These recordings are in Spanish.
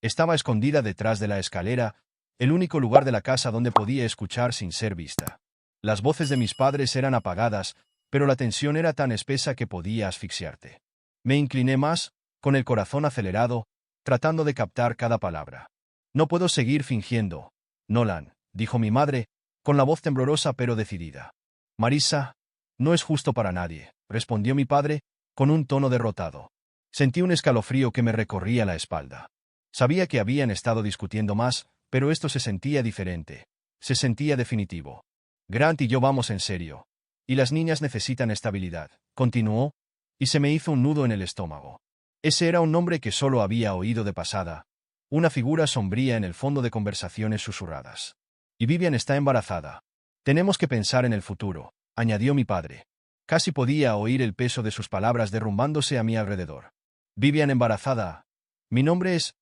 Estaba escondida detrás de la escalera, el único lugar de la casa donde podía escuchar sin ser vista. Las voces de mis padres eran apagadas, pero la tensión era tan espesa que podía asfixiarte. Me incliné más, con el corazón acelerado, tratando de captar cada palabra. No puedo seguir fingiendo, Nolan, dijo mi madre, con la voz temblorosa pero decidida. Marissa, no es justo para nadie, respondió mi padre, con un tono derrotado. Sentí un escalofrío que me recorría la espalda. Sabía que habían estado discutiendo más, pero esto se sentía diferente. Se sentía definitivo. Grant y yo vamos en serio. Y las niñas necesitan estabilidad, continuó, y se me hizo un nudo en el estómago. Ese era un nombre que solo había oído de pasada, una figura sombría en el fondo de conversaciones susurradas. Y Vivian está embarazada. Tenemos que pensar en el futuro, añadió mi padre. Casi podía oír el peso de sus palabras derrumbándose a mi alrededor. Vivian embarazada. Mi nombre es...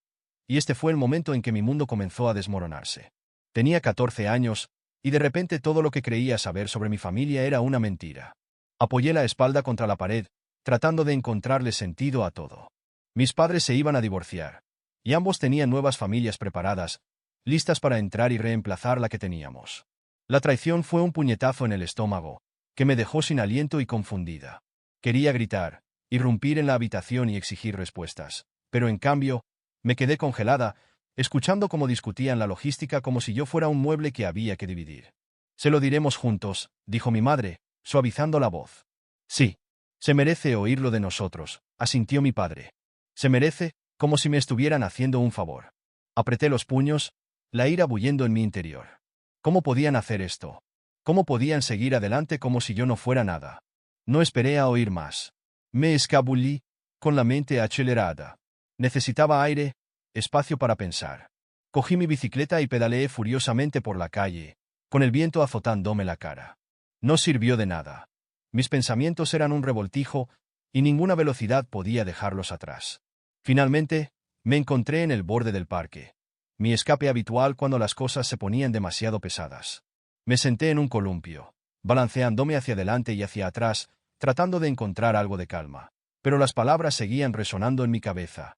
Y este fue el momento en que mi mundo comenzó a desmoronarse. Tenía 14 años, y de repente todo lo que creía saber sobre mi familia era una mentira. Apoyé la espalda contra la pared, tratando de encontrarle sentido a todo. Mis padres se iban a divorciar, y ambos tenían nuevas familias preparadas, listas para entrar y reemplazar la que teníamos. La traición fue un puñetazo en el estómago, que me dejó sin aliento y confundida. Quería gritar, irrumpir en la habitación y exigir respuestas, pero en cambio, me quedé congelada, escuchando cómo discutían la logística como si yo fuera un mueble que había que dividir. Se lo diremos juntos, dijo mi madre, suavizando la voz. Sí. Se merece oírlo de nosotros, asintió mi padre. Se merece, como si me estuvieran haciendo un favor. Apreté los puños, la ira bullendo en mi interior. ¿Cómo podían hacer esto? ¿Cómo podían seguir adelante como si yo no fuera nada? No esperé a oír más. Me escabullí, con la mente acelerada. Necesitaba aire, espacio para pensar. Cogí mi bicicleta y pedaleé furiosamente por la calle, con el viento azotándome la cara. No sirvió de nada. Mis pensamientos eran un revoltijo, y ninguna velocidad podía dejarlos atrás. Finalmente, me encontré en el borde del parque. Mi escape habitual cuando las cosas se ponían demasiado pesadas. Me senté en un columpio, balanceándome hacia adelante y hacia atrás, tratando de encontrar algo de calma. Pero las palabras seguían resonando en mi cabeza.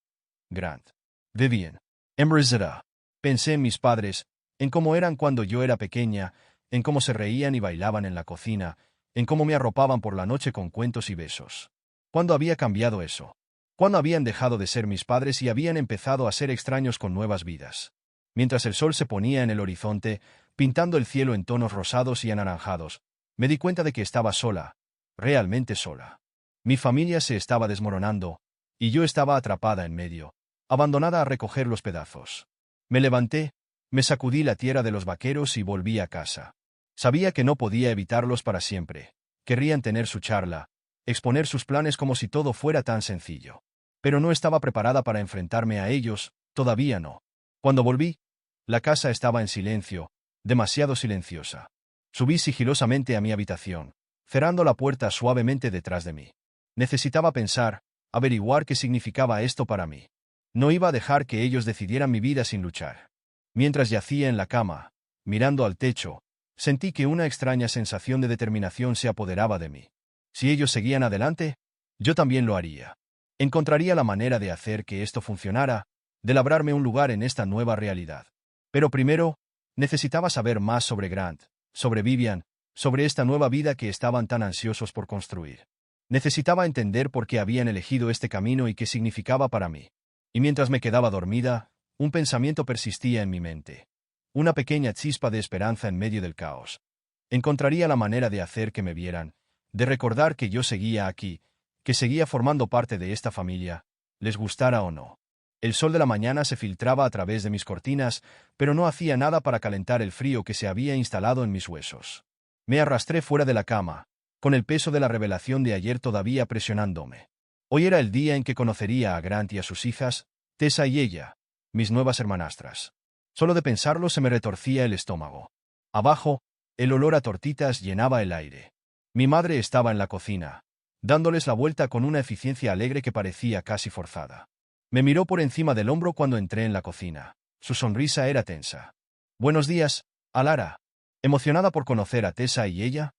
Grant. Vivian. Embarazada. Pensé en mis padres, en cómo eran cuando yo era pequeña, en cómo se reían y bailaban en la cocina, en cómo me arropaban por la noche con cuentos y besos. ¿Cuándo había cambiado eso? ¿Cuándo habían dejado de ser mis padres y habían empezado a ser extraños con nuevas vidas? Mientras el sol se ponía en el horizonte, pintando el cielo en tonos rosados y anaranjados, me di cuenta de que estaba sola, realmente sola. Mi familia se estaba desmoronando, y yo estaba atrapada en medio, abandonada a recoger los pedazos. Me levanté, me sacudí la tierra de los vaqueros y volví a casa. Sabía que no podía evitarlos para siempre. Querrían tener su charla, exponer sus planes como si todo fuera tan sencillo. Pero no estaba preparada para enfrentarme a ellos, todavía no. Cuando volví, la casa estaba en silencio, demasiado silenciosa. Subí sigilosamente a mi habitación, cerrando la puerta suavemente detrás de mí. Necesitaba pensar, averiguar qué significaba esto para mí. No iba a dejar que ellos decidieran mi vida sin luchar. Mientras yacía en la cama, mirando al techo, sentí que una extraña sensación de determinación se apoderaba de mí. Si ellos seguían adelante, yo también lo haría. Encontraría la manera de hacer que esto funcionara, de labrarme un lugar en esta nueva realidad. Pero primero, necesitaba saber más sobre Grant, sobre Vivian, sobre esta nueva vida que estaban tan ansiosos por construir. Necesitaba entender por qué habían elegido este camino y qué significaba para mí. Y mientras me quedaba dormida, un pensamiento persistía en mi mente. Una pequeña chispa de esperanza en medio del caos. Encontraría la manera de hacer que me vieran, de recordar que yo seguía aquí, que seguía formando parte de esta familia, les gustara o no. El sol de la mañana se filtraba a través de mis cortinas, pero no hacía nada para calentar el frío que se había instalado en mis huesos. Me arrastré fuera de la cama, con el peso de la revelación de ayer todavía presionándome. Hoy era el día en que conocería a Grant y a sus hijas, Tessa y ella, mis nuevas hermanastras. Solo de pensarlo se me retorcía el estómago. Abajo, el olor a tortitas llenaba el aire. Mi madre estaba en la cocina, dándoles la vuelta con una eficiencia alegre que parecía casi forzada. Me miró por encima del hombro cuando entré en la cocina. Su sonrisa era tensa. «Buenos días, Alara». ¿Emocionada por conocer a Tessa y ella?,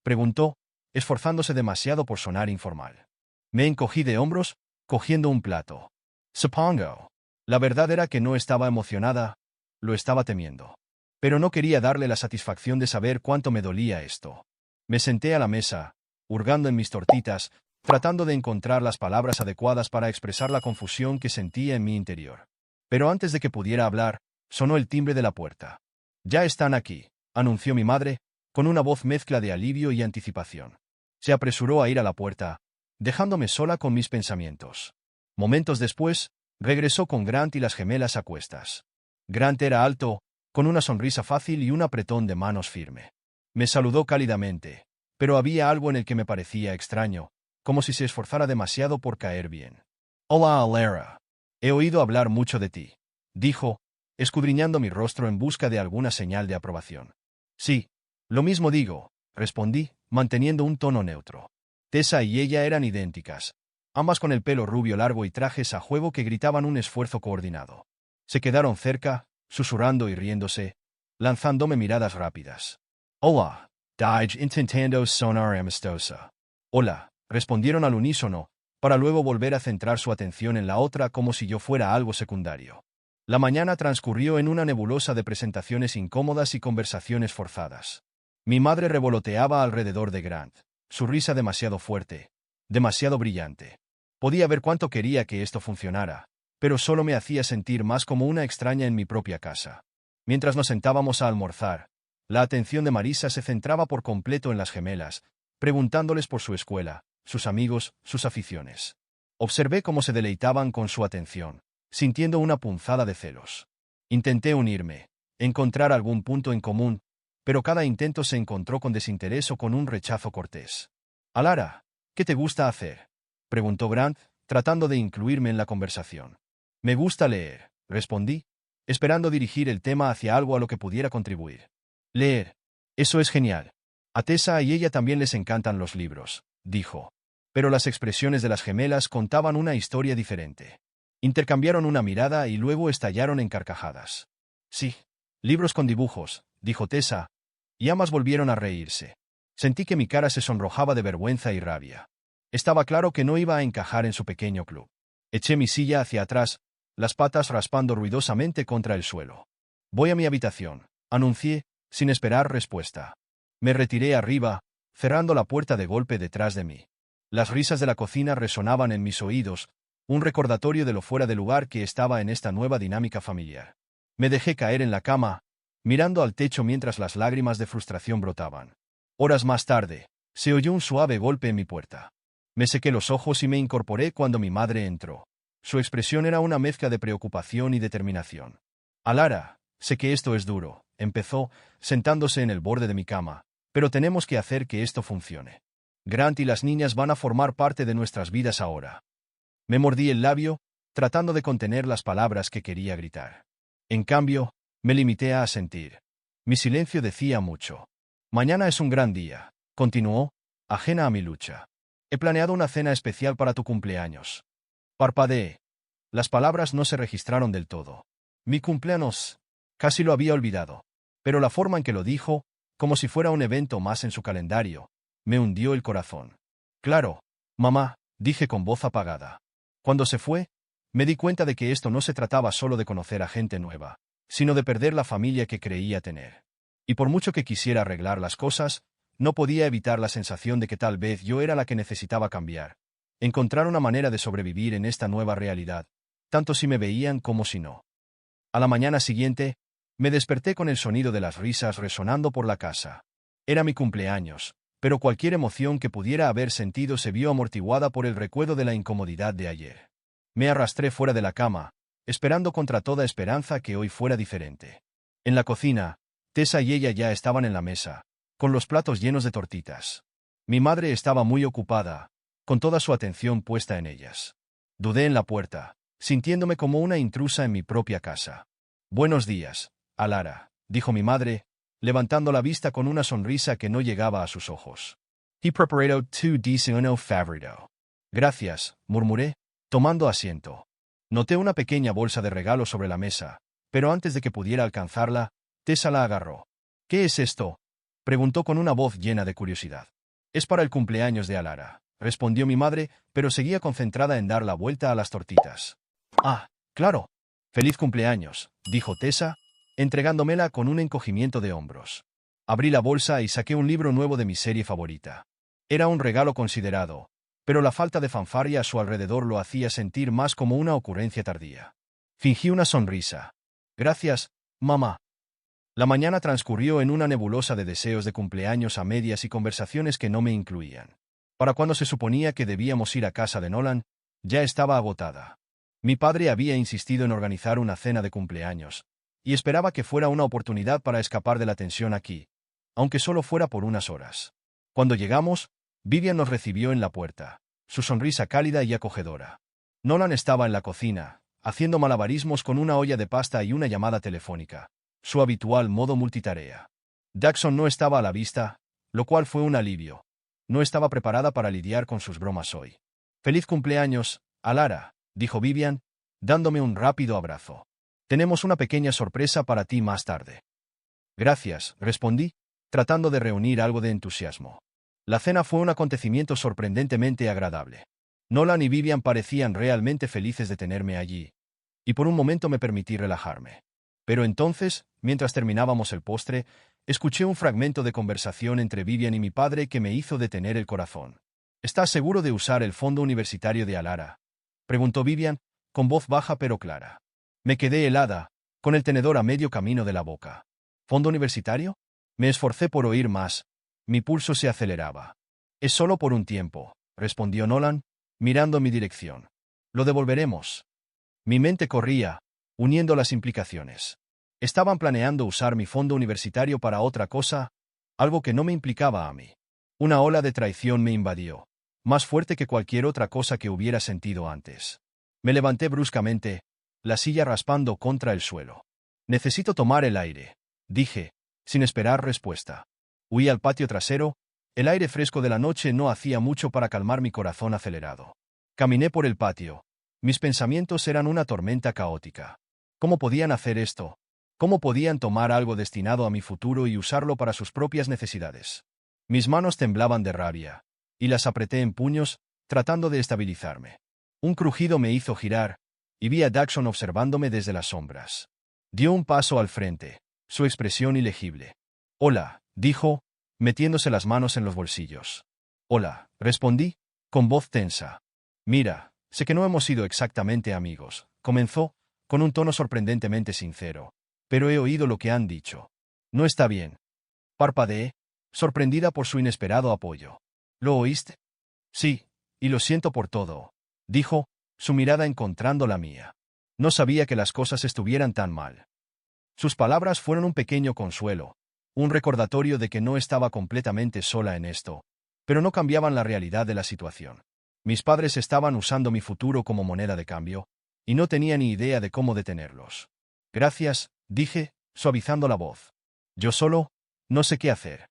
preguntó, esforzándose demasiado por sonar informal. Me encogí de hombros, cogiendo un plato. «Supongo». La verdad era que no estaba emocionada, lo estaba temiendo. Pero no quería darle la satisfacción de saber cuánto me dolía esto. Me senté a la mesa, hurgando en mis tortitas, tratando de encontrar las palabras adecuadas para expresar la confusión que sentía en mi interior. Pero antes de que pudiera hablar, sonó el timbre de la puerta. «Ya están aquí», anunció mi madre, con una voz mezcla de alivio y anticipación. Se apresuró a ir a la puerta, dejándome sola con mis pensamientos. Momentos después, regresó con Grant y las gemelas a cuestas. Grant era alto, con una sonrisa fácil y un apretón de manos firme. Me saludó cálidamente, pero había algo en el que me parecía extraño, como si se esforzara demasiado por caer bien. «Hola, Alara. He oído hablar mucho de ti», dijo, escudriñando mi rostro en busca de alguna señal de aprobación. «Sí, lo mismo digo», respondí, manteniendo un tono neutro. Tessa y ella eran idénticas, ambas con el pelo rubio largo y trajes a juego que gritaban un esfuerzo coordinado. Se quedaron cerca, susurrando y riéndose, lanzándome miradas rápidas. «Hola, Dij intentando sonar amistosa». «Hola», respondieron al unísono, para luego volver a centrar su atención en la otra como si yo fuera algo secundario. La mañana transcurrió en una nebulosa de presentaciones incómodas y conversaciones forzadas. Mi madre revoloteaba alrededor de Grant, su risa demasiado fuerte, demasiado brillante. Podía ver cuánto quería que esto funcionara, pero solo me hacía sentir más como una extraña en mi propia casa. Mientras nos sentábamos a almorzar, la atención de Marisa se centraba por completo en las gemelas, preguntándoles por su escuela, sus amigos, sus aficiones. Observé cómo se deleitaban con su atención, sintiendo una punzada de celos. Intenté unirme, encontrar algún punto en común, pero cada intento se encontró con desinterés o con un rechazo cortés. «Alara, ¿qué te gusta hacer?», preguntó Grant, tratando de incluirme en la conversación. «Me gusta leer», respondí, esperando dirigir el tema hacia algo a lo que pudiera contribuir. «Leer. Eso es genial. A Tessa y ella también les encantan los libros», dijo. Pero las expresiones de las gemelas contaban una historia diferente. Intercambiaron una mirada y luego estallaron en carcajadas. «Sí. Libros con dibujos», dijo Tessa, y ambas volvieron a reírse. Sentí que mi cara se sonrojaba de vergüenza y rabia. Estaba claro que no iba a encajar en su pequeño club. Eché mi silla hacia atrás, las patas raspando ruidosamente contra el suelo. «Voy a mi habitación», anuncié, sin esperar respuesta. Me retiré arriba, cerrando la puerta de golpe detrás de mí. Las risas de la cocina resonaban en mis oídos, un recordatorio de lo fuera de lugar que estaba en esta nueva dinámica familiar. Me dejé caer en la cama, mirando al techo mientras las lágrimas de frustración brotaban. Horas más tarde, se oyó un suave golpe en mi puerta. Me sequé los ojos y me incorporé cuando mi madre entró. Su expresión era una mezcla de preocupación y determinación. «Alara, sé que esto es duro», empezó, sentándose en el borde de mi cama, «pero tenemos que hacer que esto funcione. Grant y las niñas van a formar parte de nuestras vidas ahora». Me mordí el labio, tratando de contener las palabras que quería gritar. En cambio, me limité a asentir. Mi silencio decía mucho. «Mañana es un gran día», continuó, ajena a mi lucha. «He planeado una cena especial para tu cumpleaños». Parpadeé. Las palabras no se registraron del todo. «Mi cumpleaños». Casi lo había olvidado. Pero la forma en que lo dijo, como si fuera un evento más en su calendario, me hundió el corazón. «Claro, mamá», dije con voz apagada. Cuando se fue, me di cuenta de que esto no se trataba solo de conocer a gente nueva, sino de perder la familia que creía tener. Y por mucho que quisiera arreglar las cosas, no podía evitar la sensación de que tal vez yo era la que necesitaba cambiar. Encontrar una manera de sobrevivir en esta nueva realidad, tanto si me veían como si no. A la mañana siguiente, me desperté con el sonido de las risas resonando por la casa. Era mi cumpleaños, pero cualquier emoción que pudiera haber sentido se vio amortiguada por el recuerdo de la incomodidad de ayer. Me arrastré fuera de la cama, esperando contra toda esperanza que hoy fuera diferente. En la cocina, Tessa y ella ya estaban en la mesa, con los platos llenos de tortitas. Mi madre estaba muy ocupada, con toda su atención puesta en ellas. Dudé en la puerta, sintiéndome como una intrusa en mi propia casa. «Buenos días, Alara», dijo mi madre, levantando la vista con una sonrisa que no llegaba a sus ojos. «He preparado tu desayuno favorito». «Gracias», murmuré, tomando asiento. Noté una pequeña bolsa de regalo sobre la mesa, pero antes de que pudiera alcanzarla, Tessa la agarró. «¿Qué es esto?», preguntó con una voz llena de curiosidad. «Es para el cumpleaños de Alara», respondió mi madre, pero seguía concentrada en dar la vuelta a las tortitas. «Ah, claro», «Feliz cumpleaños», dijo Tessa, entregándomela con un encogimiento de hombros. Abrí la bolsa y saqué un libro nuevo de mi serie favorita. Era un regalo considerado, pero la falta de fanfarria a su alrededor lo hacía sentir más como una ocurrencia tardía. Fingí una sonrisa. «Gracias, mamá». La mañana transcurrió en una nebulosa de deseos de cumpleaños a medias y conversaciones que no me incluían. Para cuando se suponía que debíamos ir a casa de Nolan, ya estaba agotada. Mi padre había insistido en organizar una cena de cumpleaños, y esperaba que fuera una oportunidad para escapar de la tensión aquí, aunque solo fuera por unas horas. Cuando llegamos, Vivian nos recibió en la puerta, su sonrisa cálida y acogedora. Nolan estaba en la cocina, haciendo malabarismos con una olla de pasta y una llamada telefónica, su habitual modo multitarea. Daxon no estaba a la vista, lo cual fue un alivio. No estaba preparada para lidiar con sus bromas hoy. «Feliz cumpleaños, Alara», dijo Vivian, dándome un rápido abrazo. «Tenemos una pequeña sorpresa para ti más tarde». «Gracias», respondí, tratando de reunir algo de entusiasmo. La cena fue un acontecimiento sorprendentemente agradable. Nolan y Vivian parecían realmente felices de tenerme allí, y por un momento me permití relajarme. Pero entonces, mientras terminábamos el postre, escuché un fragmento de conversación entre Vivian y mi padre que me hizo detener el corazón. «¿Estás seguro de usar el fondo universitario de Alara?», preguntó Vivian, con voz baja pero clara. Me quedé helada, con el tenedor a medio camino de la boca. «¿Fondo universitario?». Me esforcé por oír más. Mi pulso se aceleraba. «Es solo por un tiempo», respondió Nolan, mirando mi dirección. «Lo devolveremos». Mi mente corría, uniendo las implicaciones. Estaban planeando usar mi fondo universitario para otra cosa, algo que no me implicaba a mí. Una ola de traición me invadió, más fuerte que cualquier otra cosa que hubiera sentido antes. Me levanté bruscamente, la silla raspando contra el suelo. «Necesito tomar el aire», dije, sin esperar respuesta. Huí al patio trasero. El aire fresco de la noche no hacía mucho para calmar mi corazón acelerado. Caminé por el patio. Mis pensamientos eran una tormenta caótica. ¿Cómo podían hacer esto? ¿Cómo podían tomar algo destinado a mi futuro y usarlo para sus propias necesidades? Mis manos temblaban de rabia, y las apreté en puños, tratando de estabilizarme. Un crujido me hizo girar, y vi a Daxon observándome desde las sombras. Dio un paso al frente, su expresión ilegible. «Hola», dijo, metiéndose las manos en los bolsillos. «Hola», respondí, con voz tensa. «Mira, sé que no hemos sido exactamente amigos», comenzó, con un tono sorprendentemente sincero, «pero he oído lo que han dicho. No está bien». Parpadeé, sorprendida por su inesperado apoyo. «¿Lo oíste?». «Sí, y lo siento por todo», dijo, su mirada encontrando la mía. No sabía que las cosas estuvieran tan mal. Sus palabras fueron un pequeño consuelo, un recordatorio de que no estaba completamente sola en esto, pero no cambiaban la realidad de la situación. Mis padres estaban usando mi futuro como moneda de cambio, y no tenía ni idea de cómo detenerlos. «Gracias», dije, suavizando la voz. «Yo solo, no sé qué hacer».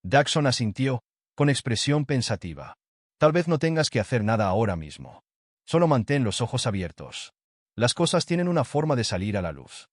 Daxon asintió, con expresión pensativa. «Tal vez no tengas que hacer nada ahora mismo. Solo mantén los ojos abiertos. Las cosas tienen una forma de salir a la luz».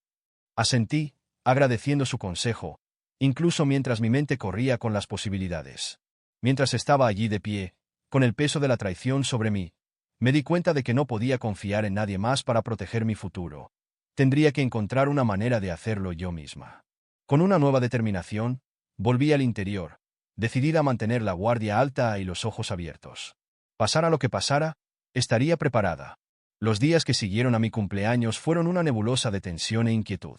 Asentí, agradeciendo su consejo, incluso mientras mi mente corría con las posibilidades. Mientras estaba allí de pie, con el peso de la traición sobre mí, me di cuenta de que no podía confiar en nadie más para proteger mi futuro. Tendría que encontrar una manera de hacerlo yo misma. Con una nueva determinación, volví al interior, decidida a mantener la guardia alta y los ojos abiertos. Pasara lo que pasara, estaría preparada. Los días que siguieron a mi cumpleaños fueron una nebulosa de tensión e inquietud.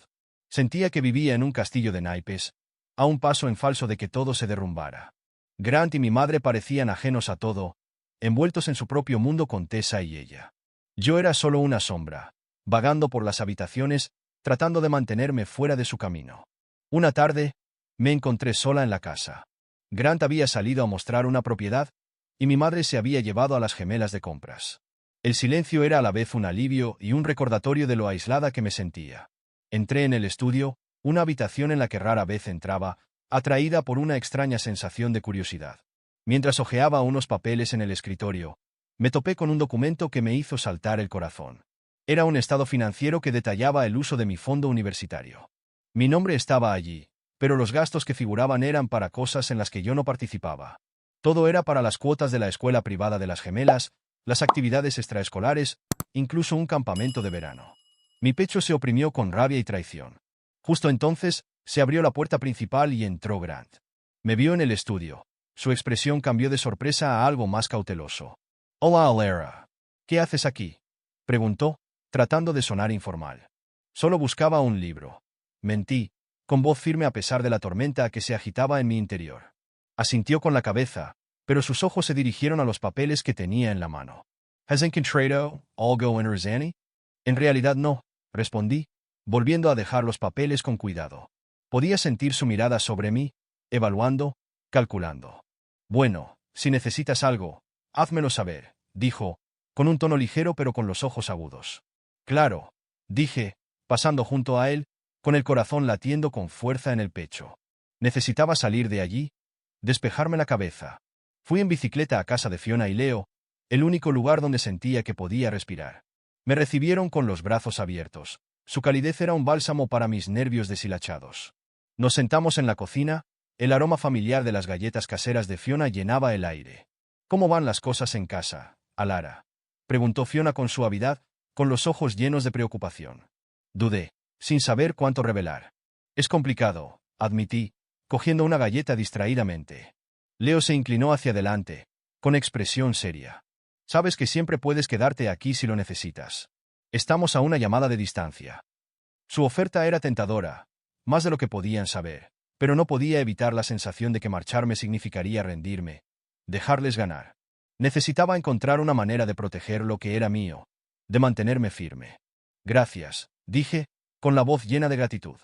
Sentía que vivía en un castillo de naipes, a un paso en falso de que todo se derrumbara. Grant y mi madre parecían ajenos a todo, envueltos en su propio mundo con Tessa y ella. Yo era solo una sombra, vagando por las habitaciones, tratando de mantenerme fuera de su camino. Una tarde, me encontré sola en la casa. Grant había salido a mostrar una propiedad, y mi madre se había llevado a las gemelas de compras. El silencio era a la vez un alivio y un recordatorio de lo aislada que me sentía. Entré en el estudio, una habitación en la que rara vez entraba, atraída por una extraña sensación de curiosidad. Mientras hojeaba unos papeles en el escritorio, me topé con un documento que me hizo saltar el corazón. Era un estado financiero que detallaba el uso de mi fondo universitario. Mi nombre estaba allí, pero los gastos que figuraban eran para cosas en las que yo no participaba. Todo era para las cuotas de la escuela privada de las gemelas, las actividades extraescolares, incluso un campamento de verano. Mi pecho se oprimió con rabia y traición. Justo entonces, se abrió la puerta principal y entró Grant. Me vio en el estudio. Su expresión cambió de sorpresa a algo más cauteloso. «Hola, Alara. ¿Qué haces aquí?», preguntó, tratando de sonar informal. «Solo buscaba un libro». Mentí, con voz firme a pesar de la tormenta que se agitaba en mi interior. Asintió con la cabeza, pero sus ojos se dirigieron a los papeles que tenía en la mano. «¿Has encontrado algo interesante?» «En realidad no», respondí, volviendo a dejar los papeles con cuidado. Podía sentir su mirada sobre mí, evaluando, calculando. «Bueno, si necesitas algo, házmelo saber», dijo, con un tono ligero pero con los ojos agudos. «Claro», dije, pasando junto a él, con el corazón latiendo con fuerza en el pecho. Necesitaba salir de allí, despejarme la cabeza. Fui en bicicleta a casa de Fiona y Leo, el único lugar donde sentía que podía respirar. Me recibieron con los brazos abiertos. Su calidez era un bálsamo para mis nervios deshilachados. Nos sentamos en la cocina, el aroma familiar de las galletas caseras de Fiona llenaba el aire. «¿Cómo van las cosas en casa, Alara?», preguntó Fiona con suavidad, con los ojos llenos de preocupación. Dudé, sin saber cuánto revelar. «Es complicado», admití, cogiendo una galleta distraídamente. Leo se inclinó hacia adelante, con expresión seria. «Sabes que siempre puedes quedarte aquí si lo necesitas. Estamos a una llamada de distancia». Su oferta era tentadora, más de lo que podían saber, pero no podía evitar la sensación de que marcharme significaría rendirme, dejarles ganar. Necesitaba encontrar una manera de proteger lo que era mío, de mantenerme firme. «Gracias», dije, con la voz llena de gratitud.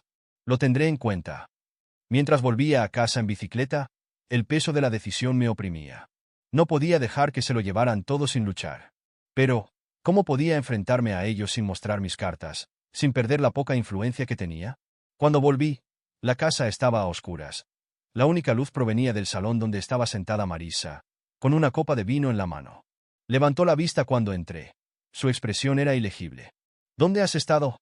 «Lo tendré en cuenta». Mientras volvía a casa en bicicleta, el peso de la decisión me oprimía. No podía dejar que se lo llevaran todo sin luchar. Pero, ¿cómo podía enfrentarme a ellos sin mostrar mis cartas, sin perder la poca influencia que tenía? Cuando volví, la casa estaba a oscuras. La única luz provenía del salón donde estaba sentada Marisa, con una copa de vino en la mano. Levantó la vista cuando entré. Su expresión era ilegible. «¿Dónde has estado?»,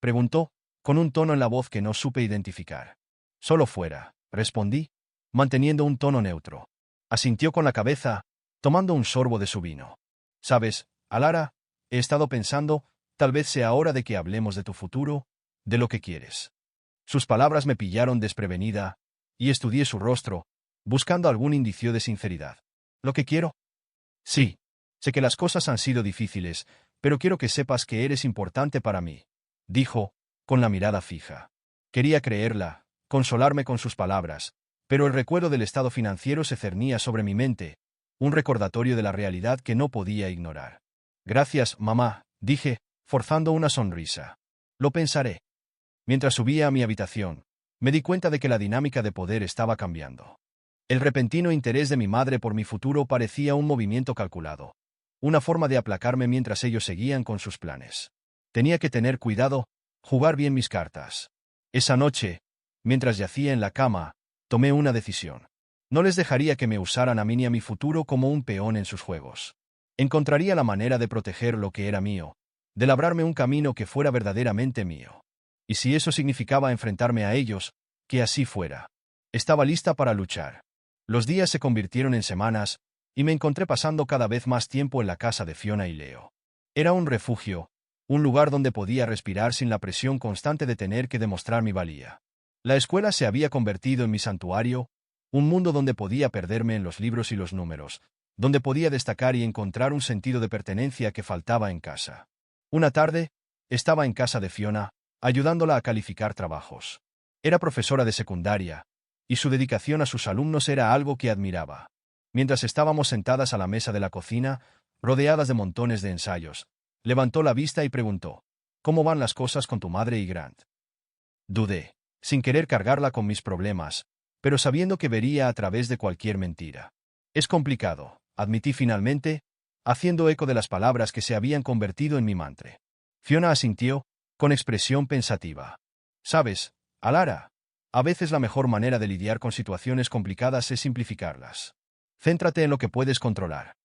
preguntó, con un tono en la voz que no supe identificar. «Solo fuera», respondí, manteniendo un tono neutro. Asintió con la cabeza, tomando un sorbo de su vino. «¿Sabes, Alara? He estado pensando, tal vez sea hora de que hablemos de tu futuro, de lo que quieres». Sus palabras me pillaron desprevenida, y estudié su rostro, buscando algún indicio de sinceridad. «¿Lo que quiero?» «Sí. Sé que las cosas han sido difíciles, pero quiero que sepas que eres importante para mí», dijo, con la mirada fija. Quería creerla, consolarme con sus palabras, pero el recuerdo del estado financiero se cernía sobre mi mente, un recordatorio de la realidad que no podía ignorar. «Gracias, mamá», dije, forzando una sonrisa. «Lo pensaré». Mientras subía a mi habitación, me di cuenta de que la dinámica de poder estaba cambiando. El repentino interés de mi madre por mi futuro parecía un movimiento calculado, una forma de aplacarme mientras ellos seguían con sus planes. Tenía que tener cuidado, jugar bien mis cartas. Esa noche, mientras yacía en la cama, tomé una decisión. No les dejaría que me usaran a mí ni a mi futuro como un peón en sus juegos. Encontraría la manera de proteger lo que era mío, de labrarme un camino que fuera verdaderamente mío. Y si eso significaba enfrentarme a ellos, que así fuera. Estaba lista para luchar. Los días se convirtieron en semanas, y me encontré pasando cada vez más tiempo en la casa de Fiona y Leo. Era un refugio, un lugar donde podía respirar sin la presión constante de tener que demostrar mi valía. La escuela se había convertido en mi santuario, un mundo donde podía perderme en los libros y los números, donde podía destacar y encontrar un sentido de pertenencia que faltaba en casa. Una tarde, estaba en casa de Fiona, ayudándola a calificar trabajos. Era profesora de secundaria, y su dedicación a sus alumnos era algo que admiraba. Mientras estábamos sentadas a la mesa de la cocina, rodeadas de montones de ensayos, levantó la vista y preguntó: «¿Cómo van las cosas con tu madre y Grant?». Dudé, sin querer cargarla con mis problemas, pero sabiendo que vería a través de cualquier mentira. «Es complicado», admití finalmente, haciendo eco de las palabras que se habían convertido en mi mantra. Fiona asintió, con expresión pensativa. «¿Sabes, Alara? A veces la mejor manera de lidiar con situaciones complicadas es simplificarlas. Céntrate en lo que puedes controlar».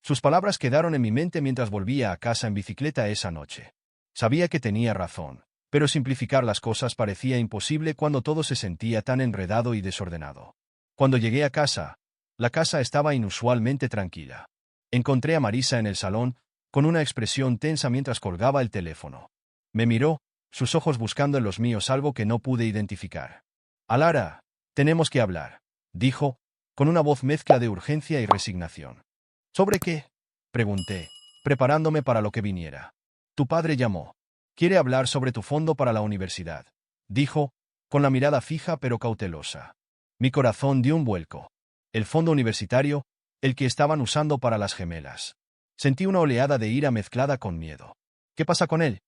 Sus palabras quedaron en mi mente mientras volvía a casa en bicicleta esa noche. Sabía que tenía razón, pero simplificar las cosas parecía imposible cuando todo se sentía tan enredado y desordenado. Cuando llegué a casa, la casa estaba inusualmente tranquila. Encontré a Marisa en el salón, con una expresión tensa mientras colgaba el teléfono. Me miró, sus ojos buscando en los míos algo que no pude identificar. Alara, tenemos que hablar, dijo, con una voz mezcla de urgencia y resignación. ¿Sobre qué? Pregunté, preparándome para lo que viniera. Tu padre llamó. Quiere hablar sobre tu fondo para la universidad, dijo, con la mirada fija pero cautelosa. Mi corazón dio un vuelco. El fondo universitario, el que estaban usando para las gemelas. Sentí una oleada de ira mezclada con miedo. ¿Qué pasa con él?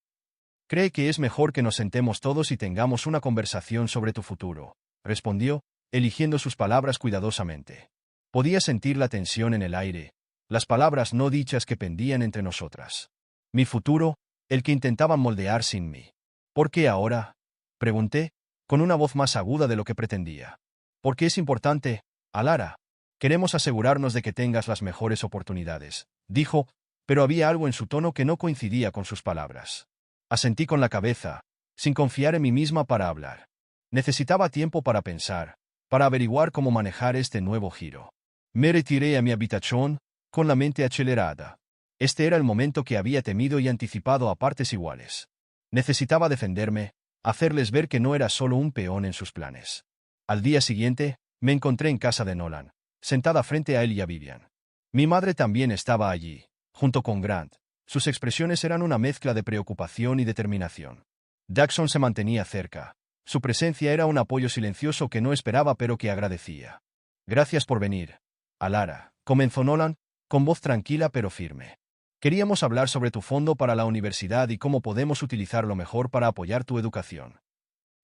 Cree que es mejor que nos sentemos todos y tengamos una conversación sobre tu futuro, respondió, eligiendo sus palabras cuidadosamente. Podía sentir la tensión en el aire, las palabras no dichas que pendían entre nosotras. Mi futuro, el que intentaban moldear sin mí. ¿Por qué ahora? Pregunté, con una voz más aguda de lo que pretendía. Porque es importante, Alara. Queremos asegurarnos de que tengas las mejores oportunidades, dijo, pero había algo en su tono que no coincidía con sus palabras. Asentí con la cabeza, sin confiar en mí misma para hablar. Necesitaba tiempo para pensar, para averiguar cómo manejar este nuevo giro. Me retiré a mi habitación, con la mente acelerada. Este era el momento que había temido y anticipado a partes iguales. Necesitaba defenderme, hacerles ver que no era solo un peón en sus planes. Al día siguiente, me encontré en casa de Nolan, sentada frente a él y a Vivian. Mi madre también estaba allí, junto con Grant. Sus expresiones eran una mezcla de preocupación y determinación. Jackson se mantenía cerca. Su presencia era un apoyo silencioso que no esperaba pero que agradecía. Gracias por venir, Alara, comenzó Nolan, con voz tranquila pero firme. Queríamos hablar sobre tu fondo para la universidad y cómo podemos utilizarlo mejor para apoyar tu educación.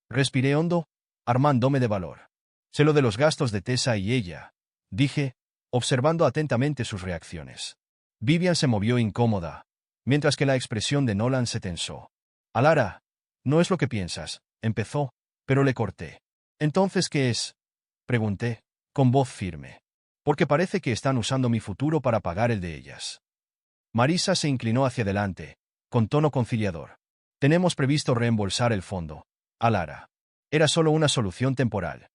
Respiré hondo, armándome de valor. Sé lo de los gastos de Tessa y ella, dije, observando atentamente sus reacciones. Vivian se movió incómoda, mientras que la expresión de Nolan se tensó. Alara, no es lo que piensas, empezó, pero le corté. ¿Entonces qué es? Pregunté, con voz firme. Porque parece que están usando mi futuro para pagar el de ellas. Marisa se inclinó hacia adelante, con tono conciliador. Tenemos previsto reembolsar el fondo, Alara. Era solo una solución temporal.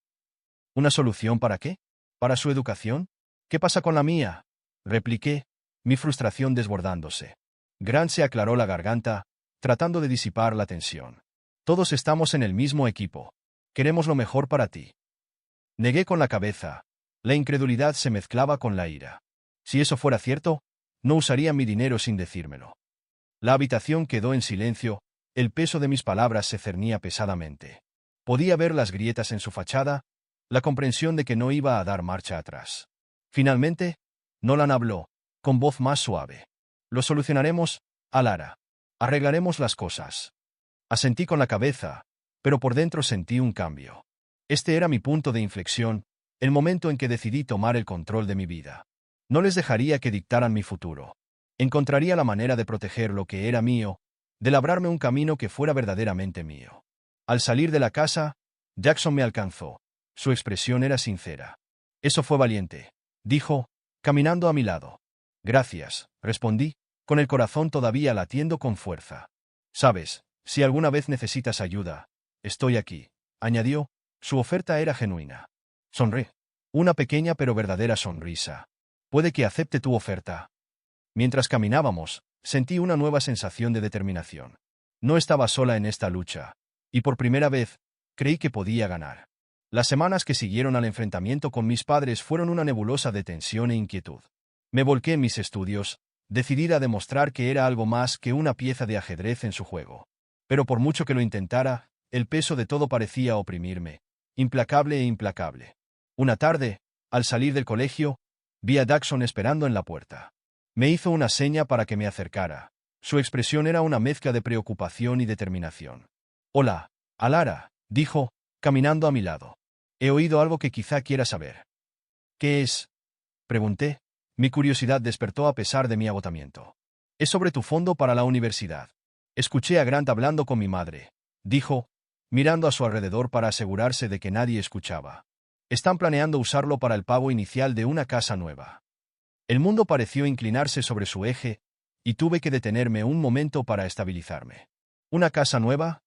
¿Una solución para qué? ¿Para su educación? ¿Qué pasa con la mía? Repliqué, mi frustración desbordándose. Grant se aclaró la garganta, tratando de disipar la tensión. Todos estamos en el mismo equipo. Queremos lo mejor para ti. Negué con la cabeza. La incredulidad se mezclaba con la ira. Si eso fuera cierto, no usaría mi dinero sin decírmelo. La habitación quedó en silencio, el peso de mis palabras se cernía pesadamente. Podía ver las grietas en su fachada, la comprensión de que no iba a dar marcha atrás. Finalmente, Nolan habló, con voz más suave. Lo solucionaremos, Alara. Arreglaremos las cosas. Asentí con la cabeza, pero por dentro sentí un cambio. Este era mi punto de inflexión, el momento en que decidí tomar el control de mi vida. No les dejaría que dictaran mi futuro. Encontraría la manera de proteger lo que era mío, de labrarme un camino que fuera verdaderamente mío. Al salir de la casa, Jackson me alcanzó. Su expresión era sincera. Eso fue valiente, dijo, caminando a mi lado. Gracias, respondí, con el corazón todavía latiendo con fuerza. Sabes, si alguna vez necesitas ayuda, estoy aquí, añadió, su oferta era genuina. Sonrí. Una pequeña pero verdadera sonrisa. Puede que acepte tu oferta. Mientras caminábamos, sentí una nueva sensación de determinación. No estaba sola en esta lucha, y por primera vez, creí que podía ganar. Las semanas que siguieron al enfrentamiento con mis padres fueron una nebulosa de tensión e inquietud. Me volqué en mis estudios, decidida a demostrar que era algo más que una pieza de ajedrez en su juego. Pero por mucho que lo intentara, el peso de todo parecía oprimirme, implacable e implacable. Una tarde, al salir del colegio, vi a Jackson esperando en la puerta. Me hizo una seña para que me acercara. Su expresión era una mezcla de preocupación y determinación. Hola, Alara, dijo, caminando a mi lado. He oído algo que quizá quieras saber. ¿Qué es? Pregunté. Mi curiosidad despertó a pesar de mi agotamiento. Es sobre tu fondo para la universidad. Escuché a Grant hablando con mi madre, dijo, mirando a su alrededor para asegurarse de que nadie escuchaba. Están planeando usarlo para el pago inicial de una casa nueva. El mundo pareció inclinarse sobre su eje, y tuve que detenerme un momento para estabilizarme. ¿Una casa nueva?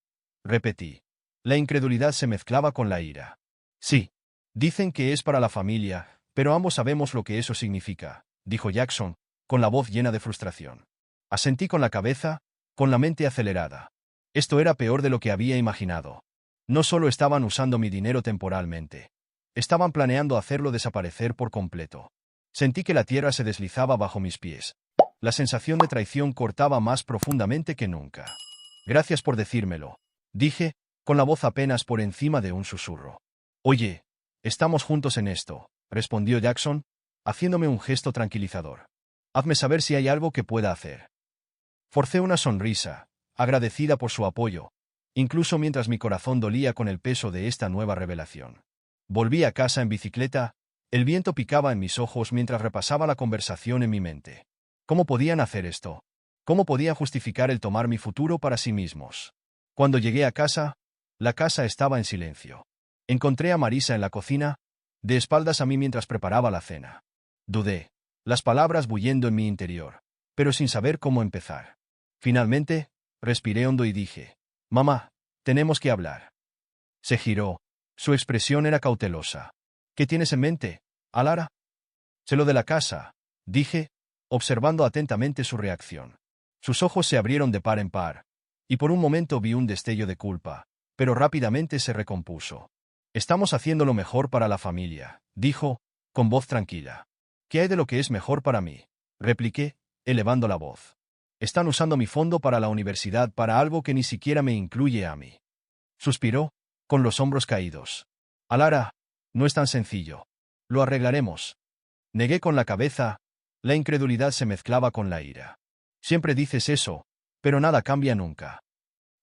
Repetí. La incredulidad se mezclaba con la ira. Sí. Dicen que es para la familia, pero ambos sabemos lo que eso significa, dijo Jackson, con la voz llena de frustración. Asentí con la cabeza, con la mente acelerada. Esto era peor de lo que había imaginado. No solo estaban usando mi dinero temporalmente. Estaban planeando hacerlo desaparecer por completo. Sentí que la tierra se deslizaba bajo mis pies. La sensación de traición cortaba más profundamente que nunca. Gracias por decírmelo, dije, con la voz apenas por encima de un susurro. Oye, estamos juntos en esto, respondió Jackson, haciéndome un gesto tranquilizador. Hazme saber si hay algo que pueda hacer. Forcé una sonrisa, agradecida por su apoyo, incluso mientras mi corazón dolía con el peso de esta nueva revelación. Volví a casa en bicicleta, el viento picaba en mis ojos mientras repasaba la conversación en mi mente. ¿Cómo podían hacer esto? ¿Cómo podían justificar el tomar mi futuro para sí mismos? Cuando llegué a casa, la casa estaba en silencio. Encontré a Marisa en la cocina, de espaldas a mí mientras preparaba la cena. Dudé, las palabras bulliendo en mi interior, pero sin saber cómo empezar. Finalmente, respiré hondo y dije, «Mamá, tenemos que hablar». Se giró. Su expresión era cautelosa. «¿Qué tienes en mente, Alara?» «Sé lo de la casa», dije, observando atentamente su reacción. Sus ojos se abrieron de par en par, y por un momento vi un destello de culpa, pero rápidamente se recompuso. «Estamos haciendo lo mejor para la familia», dijo, con voz tranquila. «¿Qué hay de lo que es mejor para mí?», repliqué, elevando la voz. «Están usando mi fondo para la universidad para algo que ni siquiera me incluye a mí». Suspiró, con los hombros caídos. «Alara, no es tan sencillo. Lo arreglaremos». Negué con la cabeza, la incredulidad se mezclaba con la ira. «Siempre dices eso, pero nada cambia nunca».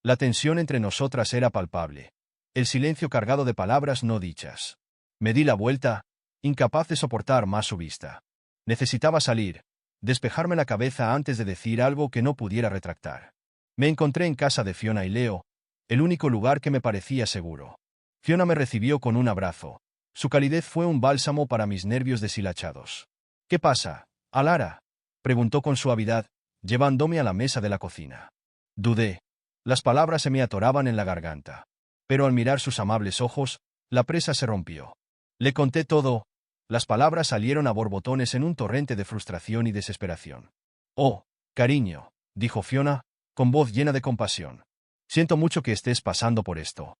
La tensión entre nosotras era palpable. El silencio cargado de palabras no dichas. Me di la vuelta, incapaz de soportar más su vista. Necesitaba salir, despejarme la cabeza antes de decir algo que no pudiera retractar. Me encontré en casa de Fiona y Leo, el único lugar que me parecía seguro. Fiona me recibió con un abrazo. Su calidez fue un bálsamo para mis nervios deshilachados. «¿Qué pasa, Alara?», preguntó con suavidad, llevándome a la mesa de la cocina. Dudé. Las palabras se me atoraban en la garganta. Pero al mirar sus amables ojos, la presa se rompió. Le conté todo. Las palabras salieron a borbotones en un torrente de frustración y desesperación. «Oh, cariño», dijo Fiona, con voz llena de compasión. «Siento mucho que estés pasando por esto».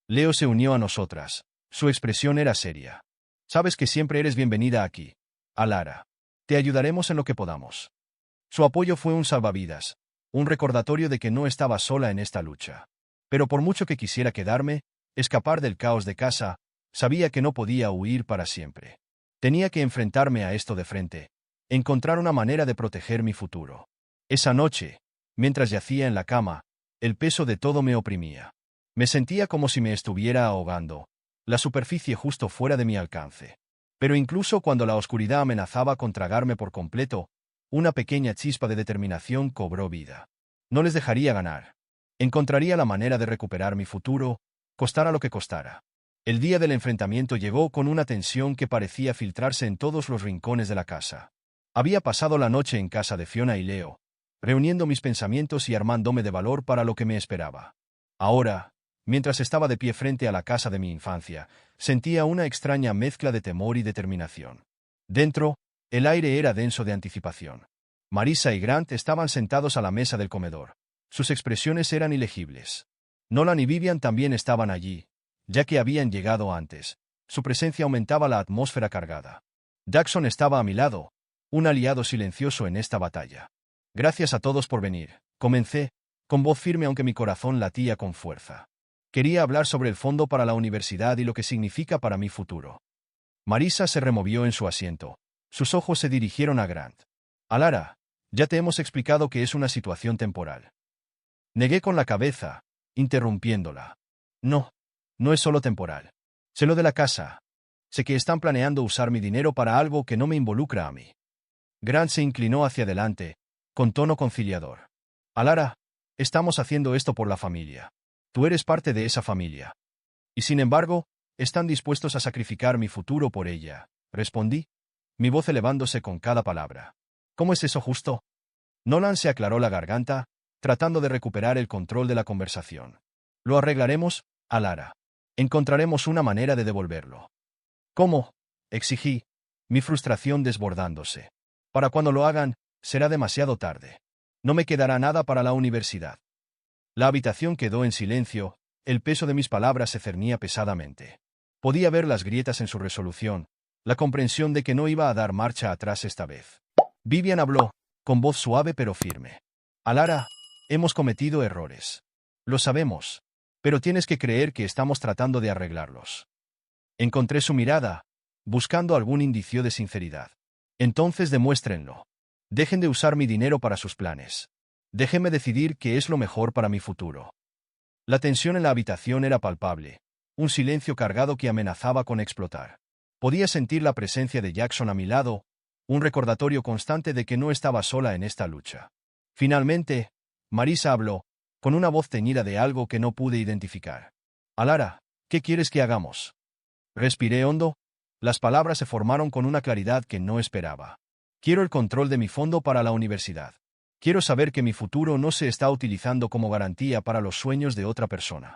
Leo se unió a nosotras. Su expresión era seria. «Sabes que siempre eres bienvenida aquí, Alara. Te ayudaremos en lo que podamos». Su apoyo fue un salvavidas, un recordatorio de que no estaba sola en esta lucha. Pero por mucho que quisiera quedarme, escapar del caos de casa, sabía que no podía huir para siempre. Tenía que enfrentarme a esto de frente, encontrar una manera de proteger mi futuro. Esa noche, mientras yacía en la cama, el peso de todo me oprimía. Me sentía como si me estuviera ahogando, la superficie justo fuera de mi alcance. Pero incluso cuando la oscuridad amenazaba con tragarme por completo, una pequeña chispa de determinación cobró vida. No les dejaría ganar. Encontraría la manera de recuperar mi futuro, costara lo que costara. El día del enfrentamiento llegó con una tensión que parecía filtrarse en todos los rincones de la casa. Había pasado la noche en casa de Fiona y Leo, reuniendo mis pensamientos y armándome de valor para lo que me esperaba. Ahora, mientras estaba de pie frente a la casa de mi infancia, sentía una extraña mezcla de temor y determinación. Dentro, el aire era denso de anticipación. Marisa y Grant estaban sentados a la mesa del comedor. Sus expresiones eran ilegibles. Nolan y Vivian también estaban allí, ya que habían llegado antes. Su presencia aumentaba la atmósfera cargada. Jackson estaba a mi lado, un aliado silencioso en esta batalla. «Gracias a todos por venir», comencé, con voz firme aunque mi corazón latía con fuerza. Quería hablar sobre el fondo para la universidad y lo que significa para mi futuro. Marisa se removió en su asiento. Sus ojos se dirigieron a Grant. «Alara, ya te hemos explicado que es una situación temporal». Negué con la cabeza, interrumpiéndola. «No, no es solo temporal. Sé lo de la casa. Sé que están planeando usar mi dinero para algo que no me involucra a mí». Grant se inclinó hacia adelante, con tono conciliador. «Alara, estamos haciendo esto por la familia. Tú eres parte de esa familia. Y sin embargo, están dispuestos a sacrificar mi futuro por ella», respondí, mi voz elevándose con cada palabra. «¿Cómo es eso justo?» Nolan se aclaró la garganta, tratando de recuperar el control de la conversación. «Lo arreglaremos, Alara. Encontraremos una manera de devolverlo». «¿Cómo?», exigí, mi frustración desbordándose. «Para cuando lo hagan, será demasiado tarde. No me quedará nada para la universidad». La habitación quedó en silencio, el peso de mis palabras se cernía pesadamente. Podía ver las grietas en su resolución, la comprensión de que no iba a dar marcha atrás esta vez. Vivian habló, con voz suave pero firme. Alara, hemos cometido errores. Lo sabemos, pero tienes que creer que estamos tratando de arreglarlos. Encontré su mirada, buscando algún indicio de sinceridad. Entonces demuéstrenlo. Dejen de usar mi dinero para sus planes. Déjenme decidir qué es lo mejor para mi futuro. La tensión en la habitación era palpable, un silencio cargado que amenazaba con explotar. Podía sentir la presencia de Jackson a mi lado, un recordatorio constante de que no estaba sola en esta lucha. Finalmente, Marisa habló, con una voz teñida de algo que no pude identificar. Alara, ¿qué quieres que hagamos? Respiré hondo. Las palabras se formaron con una claridad que no esperaba. Quiero el control de mi fondo para la universidad. Quiero saber que mi futuro no se está utilizando como garantía para los sueños de otra persona.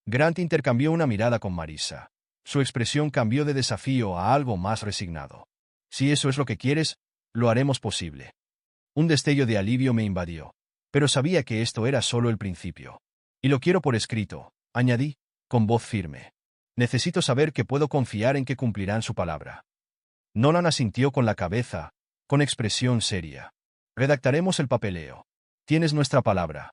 Grant intercambió una mirada con Marisa. Su expresión cambió de desafío a algo más resignado. Si eso es lo que quieres, lo haremos posible. Un destello de alivio me invadió, pero sabía que esto era solo el principio. Y lo quiero por escrito, añadí, con voz firme. Necesito saber que puedo confiar en que cumplirán su palabra. Nolan asintió con la cabeza, con expresión seria. Redactaremos el papeleo. Tienes nuestra palabra.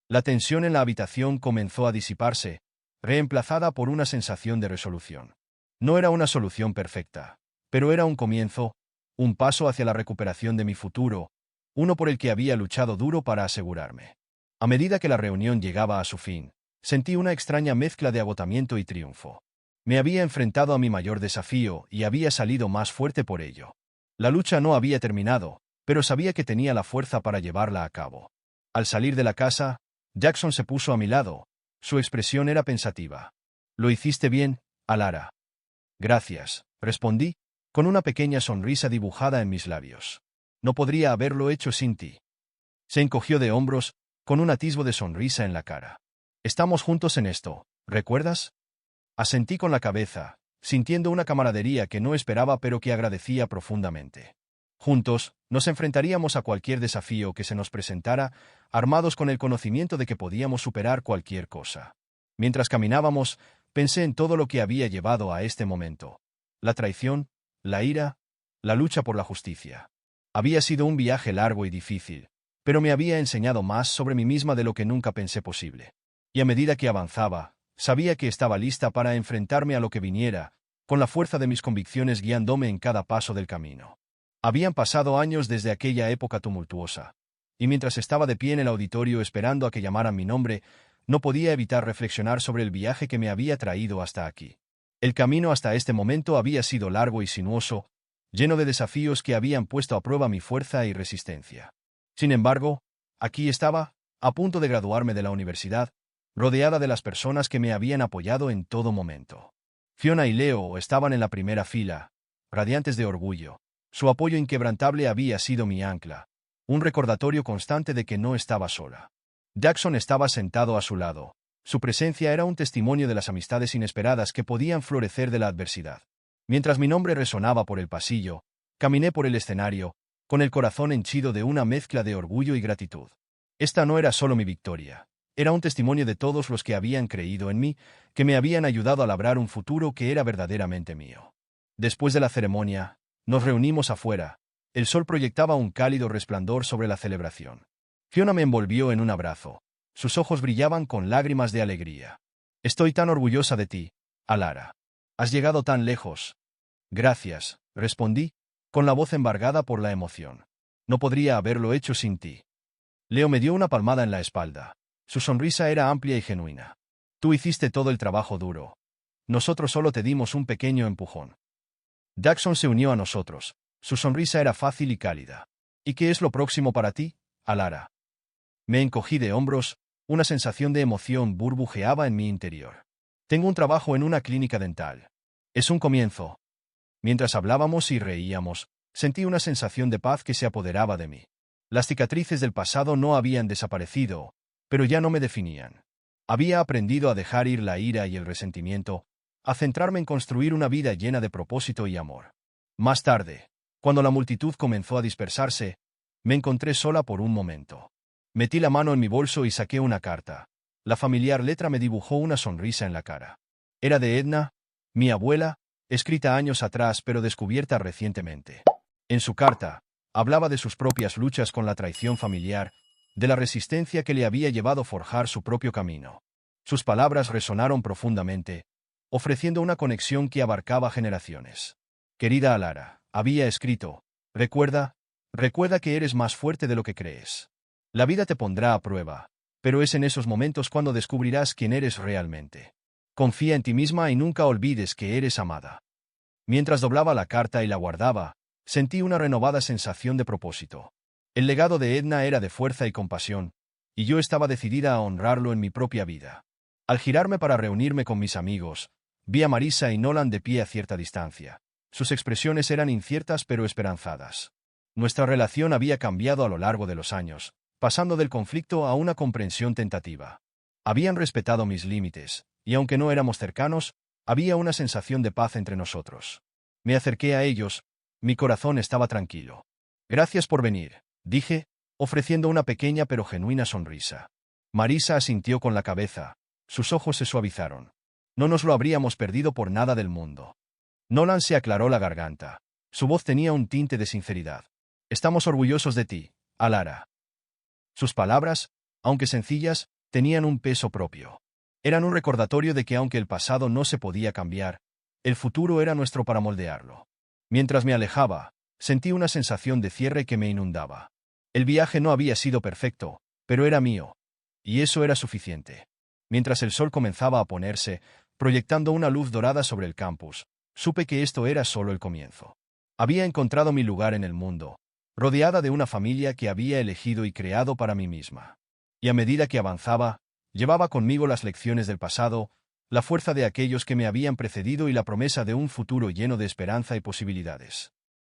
La tensión en la habitación comenzó a disiparse, reemplazada por una sensación de resolución. No era una solución perfecta, pero era un comienzo, un paso hacia la recuperación de mi futuro, uno por el que había luchado duro para asegurarme. A medida que la reunión llegaba a su fin, sentí una extraña mezcla de agotamiento y triunfo. Me había enfrentado a mi mayor desafío y había salido más fuerte por ello. La lucha no había terminado, pero sabía que tenía la fuerza para llevarla a cabo. Al salir de la casa, Jackson se puso a mi lado. Su expresión era pensativa. «Lo hiciste bien, Alara». «Gracias», respondí, con una pequeña sonrisa dibujada en mis labios. «No podría haberlo hecho sin ti». Se encogió de hombros, con un atisbo de sonrisa en la cara. «Estamos juntos en esto, ¿recuerdas?» Asentí con la cabeza, sintiendo una camaradería que no esperaba pero que agradecía profundamente. Juntos, nos enfrentaríamos a cualquier desafío que se nos presentara, armados con el conocimiento de que podíamos superar cualquier cosa. Mientras caminábamos, pensé en todo lo que había llevado a este momento. La traición, la ira, la lucha por la justicia. Había sido un viaje largo y difícil, pero me había enseñado más sobre mí misma de lo que nunca pensé posible. Y a medida que avanzaba, sabía que estaba lista para enfrentarme a lo que viniera, con la fuerza de mis convicciones guiándome en cada paso del camino. Habían pasado años desde aquella época tumultuosa, y mientras estaba de pie en el auditorio esperando a que llamaran mi nombre, no podía evitar reflexionar sobre el viaje que me había traído hasta aquí. El camino hasta este momento había sido largo y sinuoso, lleno de desafíos que habían puesto a prueba mi fuerza y resistencia. Sin embargo, aquí estaba, a punto de graduarme de la universidad, rodeada de las personas que me habían apoyado en todo momento. Fiona y Leo estaban en la primera fila, radiantes de orgullo. Su apoyo inquebrantable había sido mi ancla, un recordatorio constante de que no estaba sola. Jackson estaba sentado a su lado. Su presencia era un testimonio de las amistades inesperadas que podían florecer de la adversidad. Mientras mi nombre resonaba por el pasillo, caminé por el escenario, con el corazón henchido de una mezcla de orgullo y gratitud. Esta no era solo mi victoria, era un testimonio de todos los que habían creído en mí, que me habían ayudado a labrar un futuro que era verdaderamente mío. Después de la ceremonia, nos reunimos afuera. El sol proyectaba un cálido resplandor sobre la celebración. Fiona me envolvió en un abrazo. Sus ojos brillaban con lágrimas de alegría. «Estoy tan orgullosa de ti, Alara. Has llegado tan lejos». «Gracias», respondí, con la voz embargada por la emoción. «No podría haberlo hecho sin ti». Leo me dio una palmada en la espalda. Su sonrisa era amplia y genuina. «Tú hiciste todo el trabajo duro. Nosotros solo te dimos un pequeño empujón». Jackson se unió a nosotros. Su sonrisa era fácil y cálida. «¿Y qué es lo próximo para ti, Alara?» Me encogí de hombros, una sensación de emoción burbujeaba en mi interior. «Tengo un trabajo en una clínica dental. Es un comienzo». Mientras hablábamos y reíamos, sentí una sensación de paz que se apoderaba de mí. Las cicatrices del pasado no habían desaparecido, pero ya no me definían. Había aprendido a dejar ir la ira y el resentimiento, a centrarme en construir una vida llena de propósito y amor. Más tarde, cuando la multitud comenzó a dispersarse, me encontré sola por un momento. Metí la mano en mi bolso y saqué una carta. La familiar letra me dibujó una sonrisa en la cara. Era de Edna, mi abuela, escrita años atrás pero descubierta recientemente. En su carta, hablaba de sus propias luchas con la traición familiar, de la resistencia que le había llevado a forjar su propio camino. Sus palabras resonaron profundamente, ofreciendo una conexión que abarcaba generaciones. Querida Alara, había escrito, recuerda que eres más fuerte de lo que crees. La vida te pondrá a prueba, pero es en esos momentos cuando descubrirás quién eres realmente. Confía en ti misma y nunca olvides que eres amada. Mientras doblaba la carta y la guardaba, sentí una renovada sensación de propósito. El legado de Edna era de fuerza y compasión, y yo estaba decidida a honrarlo en mi propia vida. Al girarme para reunirme con mis amigos, vi a Marisa y Nolan de pie a cierta distancia. Sus expresiones eran inciertas pero esperanzadas. Nuestra relación había cambiado a lo largo de los años, pasando del conflicto a una comprensión tentativa. Habían respetado mis límites, y aunque no éramos cercanos, había una sensación de paz entre nosotros. Me acerqué a ellos, mi corazón estaba tranquilo. Gracias por venir, dije, ofreciendo una pequeña pero genuina sonrisa. Marisa asintió con la cabeza, sus ojos se suavizaron. No nos lo habríamos perdido por nada del mundo. Nolan se aclaró la garganta. Su voz tenía un tinte de sinceridad. Estamos orgullosos de ti, Alara. Sus palabras, aunque sencillas, tenían un peso propio. Eran un recordatorio de que aunque el pasado no se podía cambiar, el futuro era nuestro para moldearlo. Mientras me alejaba, sentí una sensación de cierre que me inundaba. El viaje no había sido perfecto, pero era mío, y eso era suficiente. Mientras el sol comenzaba a ponerse, proyectando una luz dorada sobre el campus, supe que esto era solo el comienzo. Había encontrado mi lugar en el mundo, rodeada de una familia que había elegido y creado para mí misma. Y a medida que avanzaba, llevaba conmigo las lecciones del pasado, la fuerza de aquellos que me habían precedido y la promesa de un futuro lleno de esperanza y posibilidades.